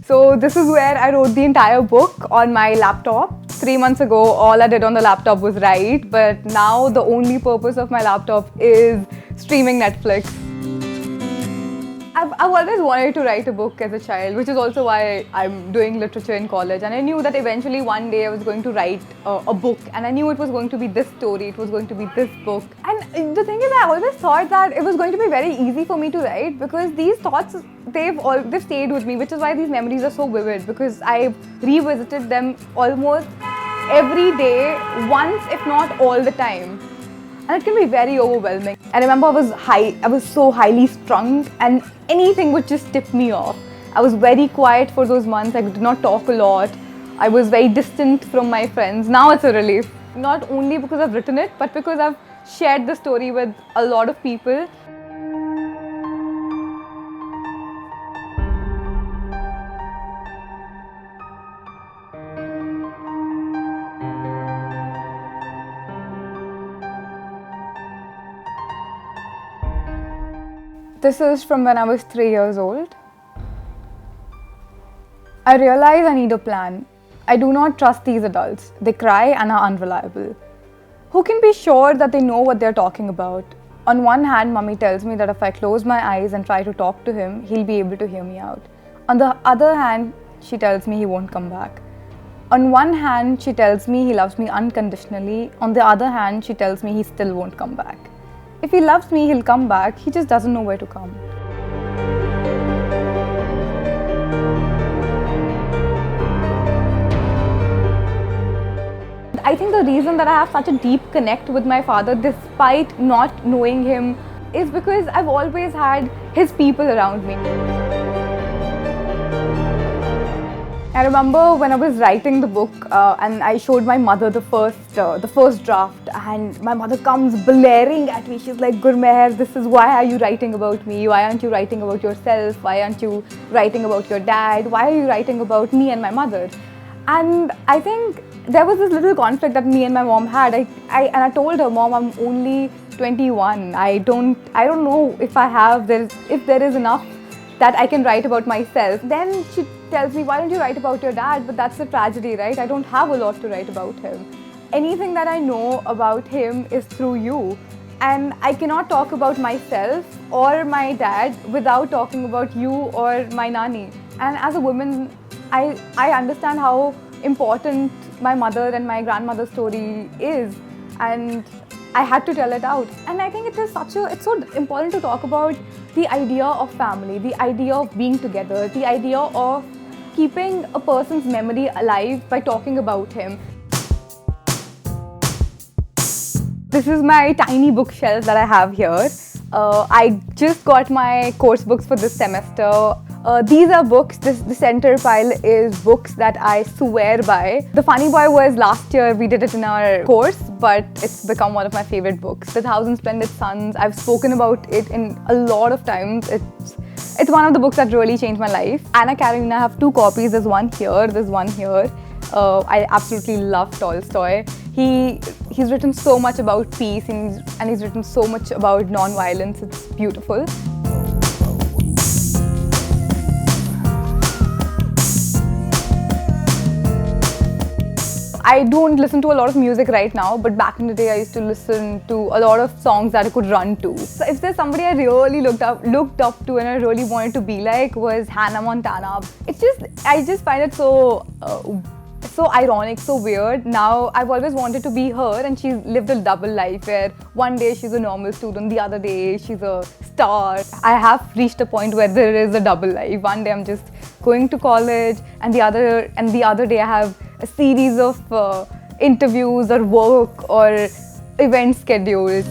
So this is where I wrote the entire book on my laptop. 3 months ago, all I did on the laptop was write, but now the only purpose of my laptop is streaming Netflix. I've always wanted to write a book as a child, which is also why I'm doing literature in college. And I knew that eventually one day I was going to write a book, and I knew it was going to be this story, it was going to be this book. And the thing is, I always thought that it was going to be very easy for me to write because these thoughts, they've stayed with me, which is why these memories are so vivid, because I've revisited them almost every day, once if not all the time. And it can be very overwhelming. I remember I was so highly strung and anything would just tip me off. I was very quiet for those months. I did not talk a lot. I was very distant from my friends. Now it's a relief. Not only because I've written it, but because I've shared the story with a lot of people. This is from when I was 3 years old. I realize I need a plan. I do not trust these adults. They cry and are unreliable. Who can be sure that they know what they're talking about? On one hand, Mummy tells me that if I close my eyes and try to talk to him, he'll be able to hear me out. On the other hand, she tells me he won't come back. On one hand, she tells me he loves me unconditionally. On the other hand, she tells me he still won't come back. If he loves me, he'll come back. He just doesn't know where to come. I think the reason that I have such a deep connect with my father, despite not knowing him, is because I've always had his people around me. I remember when I was writing the book and I showed my mother the first draft, and my mother comes blaring at me. She's like, "Gurmehar, this is why are you writing about me? Why aren't you writing about yourself? Why aren't you writing about your dad? Why are you writing about me and my mother?" And I think there was this little conflict that me and my mom had. I told her, "Mom, I'm only 21. I don't know if there is enough that I can write about myself." Then she tells me, "Why don't you write about your dad?" But that's the tragedy, right? I don't have a lot to write about him. Anything that I know about him is through you. And I cannot talk about myself or my dad without talking about you or my Nani. And as a woman, I understand how important my mother and my grandmother's story is. And I had to tell it out. And I think it's so important to talk about the idea of family, the idea of being together, the idea of keeping a person's memory alive by talking about him. This is my tiny bookshelf that I have here. I just got my course books for this semester. These are books. The center pile is books that I swear by. The Funny Boy was last year, we did it in our course, but it's become one of my favorite books. The Thousand Splendid Suns, I've spoken about it in a lot of times. It's one of the books that really changed my life. Anna Karenina, I have 2 copies. There's one here, there's one here. I absolutely love Tolstoy. He's written so much about peace and he's written so much about non-violence. It's beautiful. I don't listen to a lot of music right now, but back in the day I used to listen to a lot of songs that I could run to. So if there's somebody I really looked up to and I really wanted to be like, was Hannah Montana. I just find it so ironic, so weird. Now I've always wanted to be her, and she's lived a double life where one day she's a normal student, the other day she's a star. I have reached a point where there is a double life. One day I'm just going to college, and the other day I have a series of interviews or work or event schedules.